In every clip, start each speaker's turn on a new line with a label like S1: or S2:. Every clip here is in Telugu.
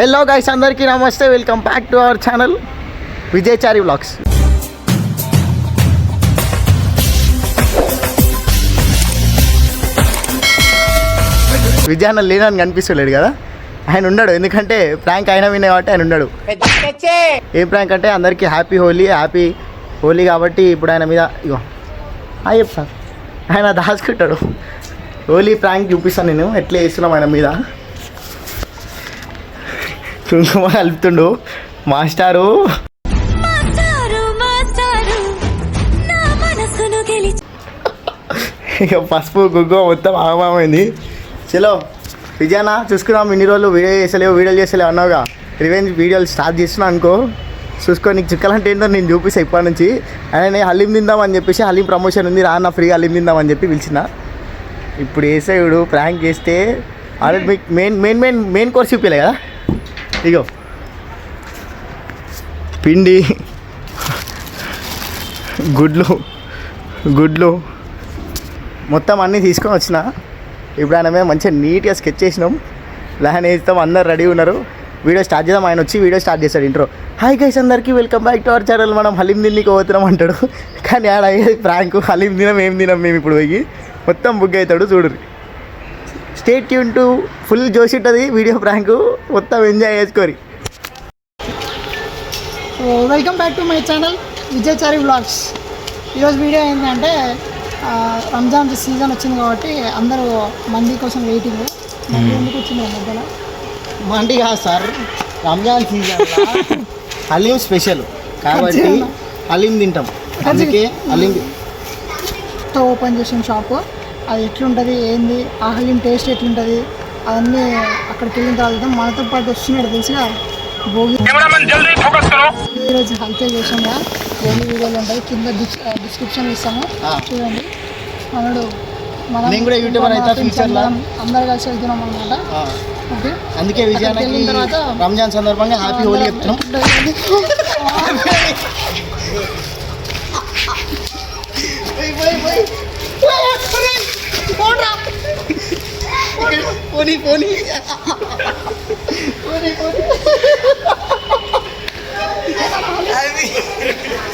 S1: హలో గైస్, అందరికీ నమస్తే. Welcome back to our channel Vijayachari vlogs. విజయాన్న లేనని కనిపిస్తలేడు కదా, ఆయన ఉన్నాడు. ఎందుకంటే ప్రాంక్ అయినా వినే కాబట్టి ఆయన ఉన్నాడు. ఏ ప్రాంక్ అంటే అందరికీ హ్యాపీ హోలీ కాబట్టి ఇప్పుడు ఆయన మీద ఇగో చెప్తా, ఆయన దాచుకుంటాడు. హోలీ ప్రాంక్ చూపిస్తాను నేను ఎట్లా చేస్తున్నాం ఆయన మీద. కుంకుమ కలుపుతుండు మాస్టారు. ఇక పసుపు కుంకుమ మొత్తం ఆగమైంది. చలో విజయానా, చూసుకున్నాం. ఇన్ని రోజులు వీడియోలు చేసలేవు అన్నావుగా, రివెంజ్ వీడియోలు స్టార్ట్ చేస్తున్నా అనుకో. చూసుకో, నీకు చిక్కలంటే ఏంటో నేను చూపిస్తా ఇప్పటి నుంచి. ఆయన హలీం తిందామని చెప్పేసి, హలీం ప్రమోషన్ ఉంది రా అన్న, ఫ్రీగా హలీం తిందామని చెప్పి పిలిచిన. ఇప్పుడు వేసేవాడు ప్రాంక్ చేస్తే ఆల్రెడీ మీకు మెయిన్ కోర్స్ చూపించలే కదా. ఇగో పిండి, గుడ్లు మొత్తం అన్నీ తీసుకొని వచ్చిన. ఇప్పుడు ఆయన మేము మంచిగా నీట్గా స్కెచ్ చేసినాం, ప్లాన్ వేస్తాం. అందరు రెడీ ఉన్నారు. వీడియో స్టార్ట్ చేద్దాం. ఆయన వచ్చి వీడియో స్టార్ట్ చేస్తాడు. ఇంట్రో, హాయ్ గైస్ అందరికీ welcome back to our channel. మనం హలీం తిన్నికి పోతున్నాం అంటాడు. కానీ ఆడ అయ్యేది ప్రాంక్. హలీం తినం ఏం తినం మేము ఇప్పుడు పోయి. మొత్తం బుక్ అవుతాడు. చూడరు, స్టే ట్యూన్ టు ఫుల్ జోష్ ఉంటుంది వీడియో ప్రాంక్. మొత్తం ఎంజాయ్ చేసుకోరి.
S2: So welcome back to my channel Vijayachari vlogs. ఈరోజు వీడియో ఏంటంటే, రంజాన్ సీజన్ వచ్చింది కాబట్టి అందరూ మంది కోసం వెయిటింగ్. మంది ఎందుకు వచ్చింది మధ్యలో?
S1: మండి కాదు sir, Ramzan season haleem special కాబట్టి హలీం తింటాం. అందుకే హలీం
S2: ఓపెన్ చేసిన షాపు. అది ఎట్లుంటుంది ఏంది, ఆ హలీం టేస్ట్ ఎట్లుంటుంది అవన్నీ అక్కడికి వెళ్ళిన తర్వాత మనతో పాటు వస్తున్నాడు తెలుసుగా భోగి. ఈరోజు హల్చల్ చేసాము, భోగి వీడియోలు ఉంటాయి కింద డిస్క్రిప్షన్ ఇస్తాము, చూడండి. మనడు మనం అందరు కలిసి వెళ్తున్నాం అనమాట. ఓకే,
S1: అందుకే విజయానికి రంజాన్ సందర్భంగా హ్యాపీ హోలీ చెప్తున్నాం. పోనీ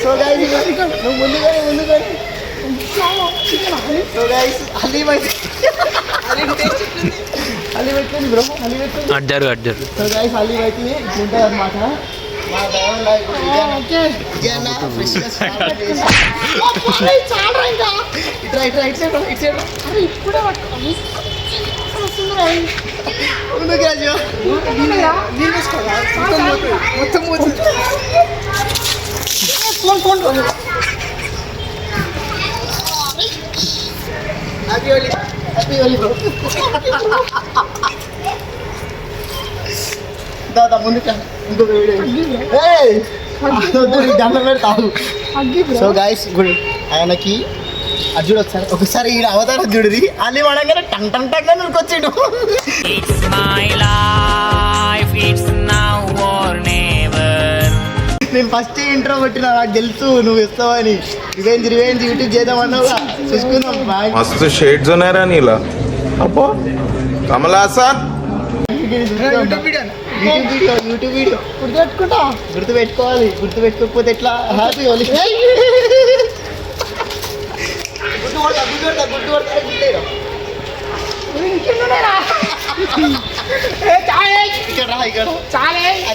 S1: సో గైస్, నువ్వు ముందుగానే సో గైస్, హలీం ఎట్లుంది బ్రో? హలీం ఎట్లుంది? అడ్డారు. సో గైస్, హలీం అయితే ఇట్లుంటుంది అనమాట. మా దాదా ముందుకు ఇంకొక దండం పెడతావు. సో గైస్, ఆయనకి అర్జుడు ఒకసారి ఈయన అవతారం చూడది అని అనగానే టంగ్ టంగ్ టంగ్ అని ఉరికొచ్చిండు. నేను ఫస్ట్ ఇంట్రో కొట్టిన, నాకు తెలుసు నువ్వు ఇస్తావని. రివెంజ్ యూట్యూబ్ చేద్దామన్నావుగా, చూసుకుందాం.
S3: మస్తు షేడ్స్ ఉన్నారా నీలా? అబ్బో కమలాసన్
S2: యూట్యూబ్ వీడియో
S1: గుర్తుపెట్టుకోవాలి. గుర్తుపెట్టుకోకపోతే ఎట్లా? హ్యాపీ హోలీ.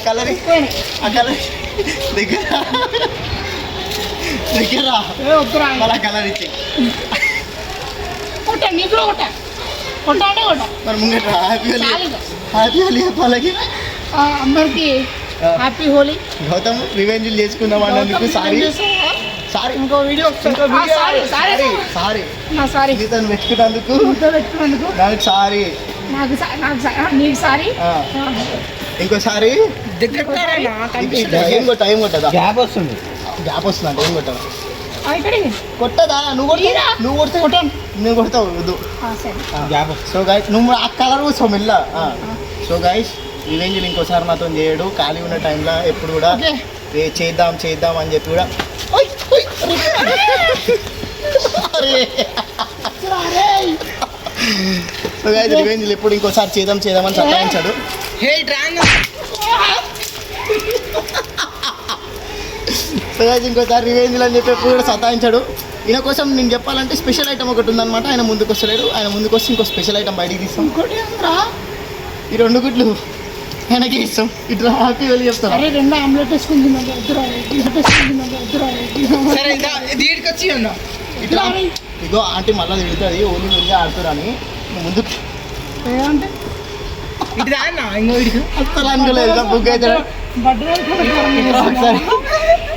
S1: కలర్ ఇచ్చి మరి ముంగట హ్యాపీ హోలీ చెప్పాలకి
S2: అందరికి. హ్యాపీ హోలీ.
S1: గౌతమ్ రివెంజ్ చేసుకుందాం అన్నందుకు సారీ. ఇంకో వీడియో సారీ పెట్టుకున్నందుకు నాకు సారీ. ఇంకోసారి టైం కొట్టదా? గ్యాప్ వస్తుంది అంటే ఏం కొట్టదా? కొట్టదా? నువ్వు కొడితే నువ్వు కొడతావు. సో గైస్, నువ్వు ఆ కలర్ కూర్చో మెల్ల. సో గైస్, రివెంజ్ ఇంకోసారి నాతో చేయడు. ఖాళీ ఉన్న టైంలో ఎప్పుడు కూడా చేద్దాం అని చెప్పి కూడా రివెంజ్ ఎప్పుడు ఇంకోసారి చేద్దామని సతాయించాడు.
S4: హే డ్రాంగ్
S1: సో గైస్ ఇంకోసారి రివెంజ్ అని చెప్పి ఎప్పుడు కూడా సతాయించాడు. ఈయన కోసం నేను చెప్పాలంటే స్పెషల్ ఐటమ్ ఒకటి ఉందన్నమాట. ఆయన ముందుకు వస్తలేడు. ఆయన ముందుకు వస్తే ఇంకో స్పెషల్ ఐటమ్ బయటికి తీస్తాం. ఇంకోటి ఏంట్రా ఈ 2 గుడ్లు ఆయనకి ఇస్తాం. ఇట్లా హ్యాపీ వెళ్ళి చెప్తాను.
S2: అరే 2 ఆమ్లెట్ వేసుకుంది
S4: సరే దీడికి వచ్చి ఉన్నా
S1: ఇట్లా ఇగో ఆంటీ మళ్ళీ తిడుతుంది ఓన్లీ ముందే ఆడుతురని ముందుకు
S2: ఏమంటే
S4: ఇటు దాన్నా ఇంకో ఇటు
S1: అస్సలు అనుకోలేదు బుక్ అవుతాడు. ఒకసారి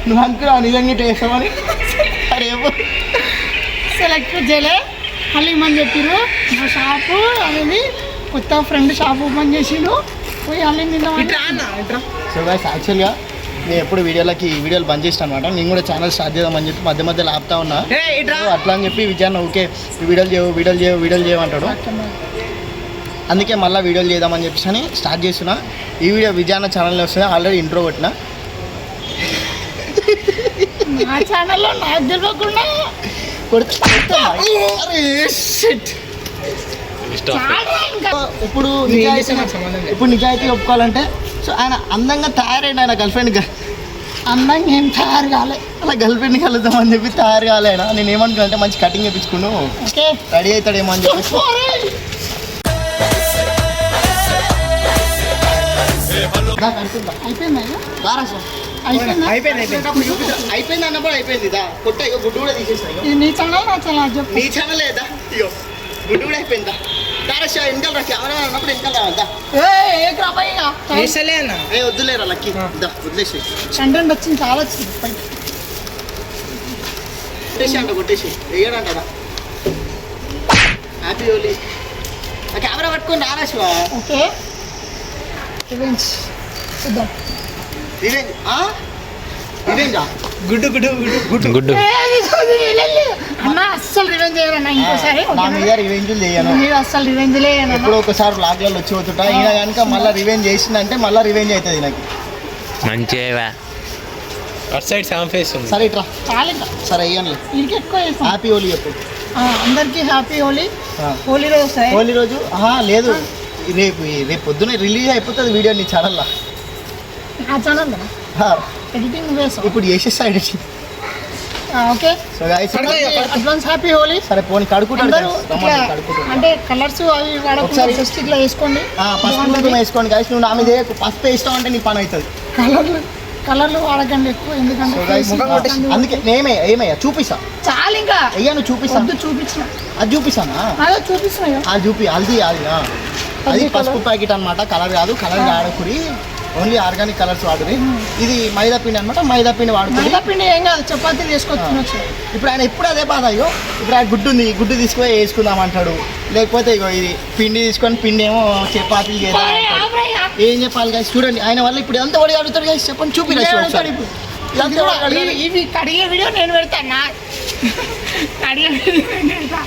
S1: నువ్వు అనుకున్నావు నిజంగా ఇట్లా వేస్తామని. అరే
S2: సెలెక్ట్ చేయలే హలీమని చెప్పిరు. మా షాపు అనేది కొత్త ఫ్రెండ్ షాప్ ఓపెన్ చేసిండు. పోయి హలీం తిందామని.
S4: ఇటు రాన్నా ఇట్రా
S1: సో గైస్ యాక్చువల్గా నేను ఎప్పుడు వీడియోలు బంద్ చేస్తాను అనమాట. నేను కూడా ఛానల్ స్టార్ట్ చేద్దామని చెప్పి మధ్య మధ్యలో ఆపుతా ఉన్నా.
S4: హే ఇట్రా
S1: సో అట్లా అని చెప్పి విజయాన్ని ఓకే వీడియోలు చేయమంటాడు. అందుకే మళ్ళీ వీడియోలు చేద్దామని చెప్పేసి అని స్టార్ట్ చేస్తున్నా. ఈ వీడియో విజయాన్న ఛానల్లో వస్తుంది. ఆల్రెడీ ఇంట్రో కొట్టిన.
S2: నా ఛానల్లో నాకు తెలియకుండా
S1: ఇప్పుడు
S4: ఏం చేస్తే నాకు సంబంధం లేదు.
S1: ఇప్పుడు నిజాయితీ ఒప్పుకోవాలంటే సో ఆయన అందంగా తయారైంది. ఆయన గర్ల్ ఫ్రెండ్
S2: అందంగా ఏం తయారు కాలే.
S1: అలా గర్ల్ ఫ్రెండ్ కలుద్దామని చెప్పి తయారు కాలే ఆయన. నేను ఏమనుకున్నా అంటే మంచి కటింగ్ చేయించుకును
S2: ఓకే
S1: రెడీ అవుతాడేమో అని చెప్పి అయిపోయింది అన్నప్పుడు అయిపోయింది. కొట్ట ఇక గుడ్డు కూడా తీసేస్తా.
S2: నీ ఛానల్ నా ఛానల్ చెప్పు.
S1: నీ ఛానల్ లేదా ఇగో గుడ్డు కూడా అయిపోయిందా. దారశ వెనకాల రా కెమెరా అన్నప్పుడు వెనకాల రావద్దా.
S4: వేసలే అన్న
S1: ఏ వద్దులేరా లక్కీ వదిలేసి
S2: కంటెంట్ వచ్చింది చాలా వచ్చింది.
S1: కొట్టేసి అంట కొట్టేసి వేయడంటదా. హ్యాపీ హోలీ. ఆ కెమెరా పట్టుకొని రారా శివ.
S2: ఓకే రివెంజ్ చూద్దాం.
S1: రివెంజా
S4: గుడ్డు గుడ్డు గుడ్డు గుడ్డు
S2: అన్న అస్సలు రివెంజ్ చేయరన్నా ఇంకోసారి.
S1: నా మీద రివెంజ్ చేయను.
S2: మీరు అస్సలు రివెంజ్ లేయను.
S1: ఎప్పుడో ఒకసారి బ్లాగ్లలో వచ్చి పోతుంటా. ఈయన కనుక మళ్ళీ రివెంజ్ చేసిందంటే మళ్ళీ రివెంజ్ అవుతుంది నాకు.
S5: మంచిగా
S4: అటు సైడ్ సామ్ ఫేస్ ఉంది.
S1: సరే ఇట్రా
S2: చాలు
S1: సరే అయ్యాను.
S2: ఇంక ఎక్కువ చేస్తాం.
S1: హ్యాపీ హోలీ చెప్పు.
S2: అందరికీ హ్యాపీ హోలీ. హోలీ రోజు వస్తాయి.
S1: హోలీ రోజు లేదు రేపు పొద్దునే రిలీజ్ అయిపోతుంది వీడియో నీ ఛానల్లో.
S2: నా ఛానల్ ఎడిటింగ్ వేస్తాం
S1: ఇప్పుడు చేసేస్తా editing.
S2: Okay
S1: so guys
S2: advance happy Holi.
S1: సరే పోనీ కడుక్కుంటాడు
S2: అందరూ ఇట్లా అంటే కలర్స్ అవి వాడకుండా
S1: ఒకసారి
S2: జస్ట్ ఇట్లా వేసుకోండి.
S1: పసుపు కుంకుమ వేసుకోండి గైస్. నువ్వు నా మీద పసుపు వేస్తావు అంటే నీ పని అవుతుంది.
S2: కలర్లు వాడకండి ఎక్కువ. ఎందుకంటే
S1: సో గైస్ అందుకే ఏమయ్యా చూపిస్తా.
S2: చాలు ఇంకా
S1: అయ్యా నువ్వు చూపిస్తా.
S2: చూపించిన
S1: అది చూపిస్తానా.
S2: అదే చూపిస్తున్నాయో
S1: అది చూపి అది పసుపు ప్యాకెట్ అనమాట. కలర్ కాదు. కలర్ వాడకురి. ఓన్లీ ఆర్గానిక్ కలర్స్ వాడుకుని. ఇది మైదా పిండి అనమాట. మైదా పిండి వాడుకుని.
S2: మైదా పిండి ఏం కాదు చపాతీలు చేసుకోవచ్చు.
S1: ఇప్పుడు ఆయన ఎప్పుడు అదే బాధ. అయ్యో ఇప్పుడు ఆయన గుడ్డు ఉంది. గుడ్డు తీసుకొని వేసుకుందాం అంటాడు. లేకపోతే ఇగో ఇది పిండి తీసుకొని పిండి ఏమో చపాతీలు చేద్దాం. ఏం చెప్పాలి గాయస్ చూడండి. ఆయన వల్ల ఇప్పుడు ఎంత వడి అడుగుతాడు గాయస్ చెప్పండి. చూపిరా
S2: ఇవి కడిగే వీడియో నేను పెడతాను. కడిగే వీడియో నేను పెడతా.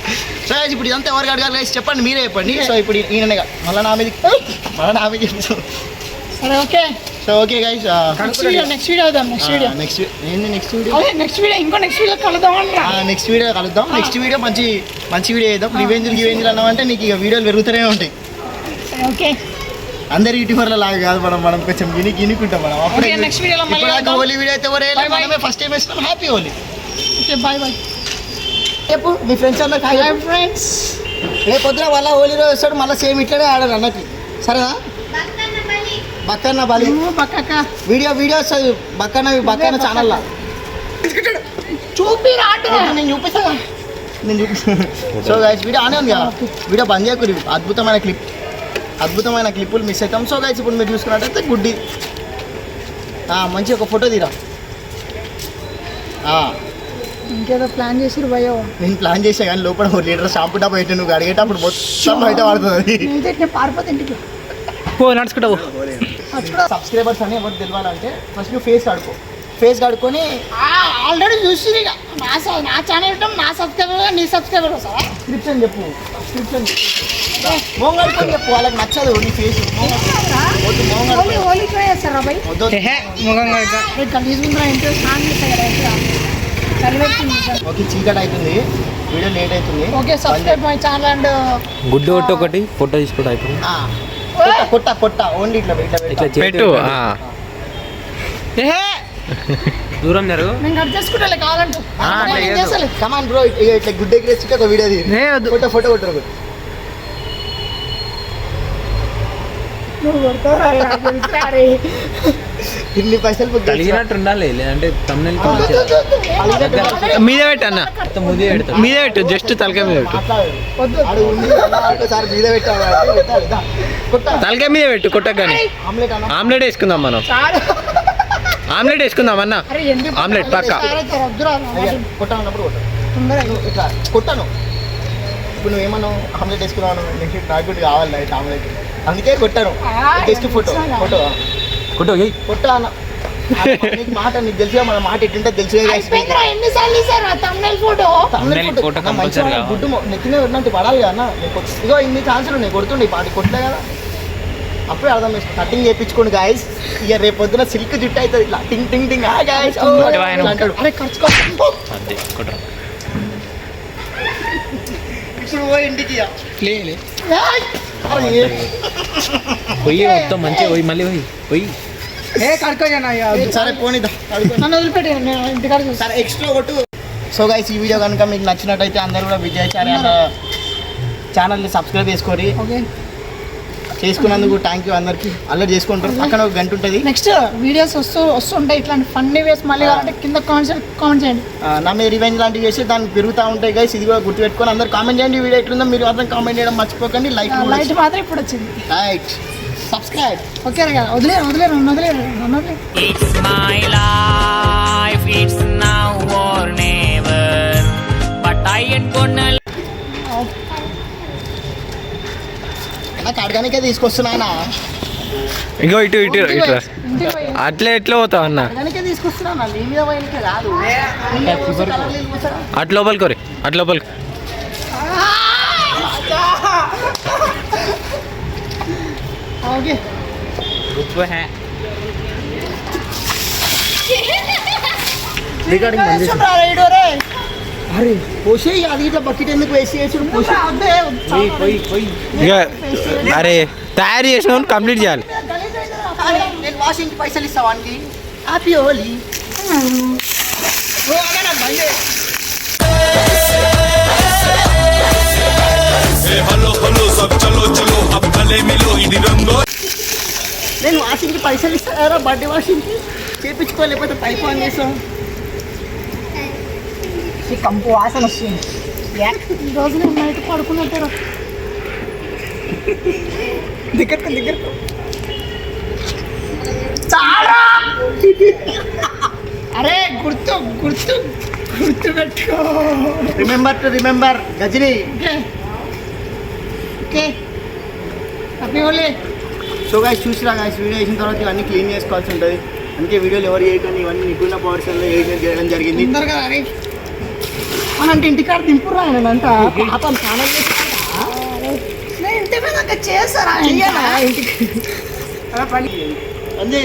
S1: సో ఇప్పుడు ఇదంతా ఎవరికి అడగాలి గాయస్ చెప్పండి. మీరే చెప్పండి. సో ఇప్పుడు ఈయననే మళ్ళీ నా మీద చెప్తాను.
S2: సరే okay.
S1: So okay guys
S2: next video అవుదాం. నెక్స్ట్ వీడియో నెక్స్ట్ వీడియో ఇంకో నెక్స్ట్ వీడియో కలుద్దాం అంటారా.
S1: నెక్స్ట్ వీడియో కలుద్దాం. నెక్స్ట్ వీడియో మంచి వీడియో చేద్దాం. రివెంజ్లు అన్నామంటే నీకు ఇక వీడియోలు పెరుగుతూనే ఉంటాయి.
S2: ఓకే
S1: అందరు యూట్యూబర్ల లాగా కాదు. మనం కొంచెం గినుకుంటాం. మనం అప్పుడే
S2: నెక్స్ట్ వీడియోలో
S1: హోలీ వీడియో అయితే మనమే ఫస్ట్ టైం వేసినాం. Happy Holi.
S2: Okay bye bye
S1: చెప్పు మీ ఫ్రెండ్స్ అందరికి హాయ్
S2: ఫ్రెండ్స్.
S1: రేపు పొద్దున మళ్ళీ హోలీ రోజు వస్తాడు. మళ్ళీ సేమ్ ఇట్లనే ఆడారు అన్నకి. సరేనా బక్కన్న బలి వీడియో వస్తుంది. బక్కన్న ఛానల్లో
S2: చూపిరా
S1: నేను చూపిస్తాను. సో గైస్ వీడియో ఆనే ఉంది కదా. వీడియో బంద్ చేయకూరి. అద్భుతమైన క్లిప్పులు మిస్ అవుతాం. సో గైస్ ఇప్పుడు మీరు చూసుకున్నట్టయితే గుడ్డి మంచి ఒక ఫోటో తీరా.
S2: ఇంకేదో ప్లాన్ చేసిరు భయో.
S1: నేను ప్లాన్ చేసా కానీ లోపల 1 లీటర్ షాంపూ డబ్బా అయితే నువ్వు అడిగేటప్పుడు మొత్తం బయట పడుతుంది.
S2: పారిపోతే ఇంటికి
S4: నడుచుకుంటావు.
S1: సబ్స్క్రైబర్స్ అని ఎవరు తెలియాలంటే ఫస్ట్ నువ్వు ఫేస్ కడుకో. ఫేస్ కడుక్కొని
S2: ఆల్రెడీ చూసి నా ఛానల్ నా సబ్స్క్రైబర్ నీ సబ్స్క్రైబర్ వస్తారా.
S1: సబ్స్క్రిప్షన్ చెప్పు. సబ్స్క్రిప్షన్ మోహం కడుక్కొని చెప్పు. వాళ్ళకి నచ్చదు నీ ఫేస్.
S2: హోలీ ట్రై చేస్తారా భయ్.
S1: ఓకే చీకటి అవుతుంది. వీడియో లేట్ అవుతుంది.
S2: Okay subscribe my channel and
S5: గుడ్డు ఒకటి ఫోటో తీసుకోవడం అయిపోయింది.
S1: కొట్ట కొట్ట ఓన్లీ ఇట్లా ఇట్లా
S4: పెట్టు దూరం జరుగు.
S2: నేను కట్ చేసుకుంటా కావాలంటే చేస్తలే.
S1: కమాన్ బ్రో ఇట్లా గుడ్ ఎగ్రేసి ఒక వీడియో తీయండి. ఫోటో కొట్టరు.
S2: నువ్వు కొడతావా?
S1: ఇన్ని పైసలు book చేస్తా.
S4: కలిగినట్టు ఉండాలి, లేదంటే thumbnail కి మీద పెట్టు అన్న, మీద పెట్టు, జస్ట్ తలకాయ మీద పెట్టు.
S1: వద్దు. ఆడు ఉంది అలా ఒకసారి మీద పెట్టాలి పెట్టాలి. కొట్ట
S4: తలకాయ మీద పెట్టు కొట్టగానే.
S1: ఆమ్లెట్ అన్న.
S4: ఆమ్లెట్ వేసుకుందాం మనం, ఆమ్లెట్ వేసుకుందాం అన్న. ఆమ్లెట్ పక్క.
S1: కొట్టాలన్నప్పుడు కొట్టాను ఇట్లా కొట్టాను. ఇప్పుడు నువ్వు ఏమన్నావు ఆమ్లెట్ వేసుకున్నావు, నెక్స్ట్ నాకు కూడా కావాలి నైట్ ఆమ్లెట్, అందుకే కొట్టాను. జస్ట్ ఫోటో ఫోటో కొట్టా అన్న. నీకు మాట నీకు తెలుసుగా, మన మాట ఎట్టుంటే తెలుసుగా. గుడ్డు నెత్తినే ఉన్నట్టు పడాలి కదా అన్న. ఇగో ఇన్ని ఛాన్సులు ఉన్నాయి కొడుతుండే, పాటి కొట్టలే కదా. అప్పుడే అర్థం చేసుకో. కటింగ్ చేయించుకోండి గాయస్. ఇక రేపు పొద్దున సిల్క్ జుట్టు అవుతుంది ఇట్లా టింగ్ టింగ్ టింగ్ గాయస్ అంటాడు. అరే ఖర్చుకో. ఇప్పుడు పోయి ఇంటికి
S4: పొయ్యి మొత్తం మంచిగా పోయి మళ్ళీ పోయి
S1: సరే పోనీ
S2: నన్ను వదిలిపెట్టి నేను ఇంటికాడ చూస్తాను.
S1: సరే ఎక్స్ట్రా కొట్టు. సో గైస్ ఈ వీడియో కనుక మీకు నచ్చినట్టయితే అందరూ కూడా విజయచారి అన్న ఛానల్ని సబ్స్క్రైబ్ చేసుకోండి.
S2: ఓకే,
S1: చేసుకున్నందుకు థ్యాంక్ యూ అందరికి. అల్లరి చేసుకుంటారు. పక్కన ఒక గంట ఉంటుంది.
S2: నెక్స్ట్ వీడియోస్ వస్తుంటాయి ఇట్లాంటి ఫన్నీ వేస్. మళ్ళీ కావాలంటే కింద కామెంట్ చేయండి.
S1: నా మీద రివెంజ్ లాంటివి చేసి దానికి పెరుగుతూ ఉంటాయి గైస్. ఇది కూడా గుర్తుపెట్టుకొని అందరు కామెంట్ చేయండి. వీడియో ఎట్లుందో మీరు మాత్రం కామెంట్ చేయడం మర్చిపోకండి. లైక్
S2: మాత్రం ఇప్పుడు వచ్చింది.
S1: Like subscribe.
S2: ఓకే వదిలేరు.
S5: It's my life, it's now or never. But I ain't gonna.
S1: నాకు అడగానికే తీసుకొస్తున్నా ఆయన.
S4: ఇంకో ఇటు అట్లా ఎట్లా పోతావు అన్న?
S1: అడగానికే తీసుకొస్తున్నా. నీ మీద పోయినకే కాదు.
S4: అటు లోపలికి కోరి, అటు లోపలికి.
S2: ఓకే
S1: రికార్డింగ్ బంద్ చేసి. అరే పోసే అది ఇట్లా బకెట్ ఎందుకు వేసి
S4: ఇక అరే తయారు చేసిన కంప్లీట్ చేయాలి.
S1: నేను వాషింగ్ పైసలు ఇస్తావా అండి? హ్యాపీ హోలీ. నేను వాషింగ్కి పైసలు ఇస్తారా? బర్త్డే వాషింగ్కి చేయించుకోలేకపోతే పైప్ ఆన్ చేసాం. కంపు వాసన వస్తుంది.
S2: ఈ రోజు నేను నైట్ పడుకున్నట్టు
S1: దగ్గరకు
S2: అరే గుర్తు పెట్టుకో.
S1: Remember Ghajini.
S2: Okay happy Holi.
S1: So guys చూసిరా గైస్, వీడియో వేసిన తర్వాత ఇవన్నీ క్లీన్ చేసుకోవాల్సి ఉంటుంది. అందుకే వీడియోలు ఎవరు చేయకండి. ఇవన్నీ నిపుణ పవర్స్లో చేయడం జరిగింది.
S2: తొందరగా అరే మనంటే ఇంటికాడ దింపురా అంట.
S1: పాపం ఛానల్
S2: నేను ఇంటి మీద చేస్తారా
S1: ఇంటికి పని అందే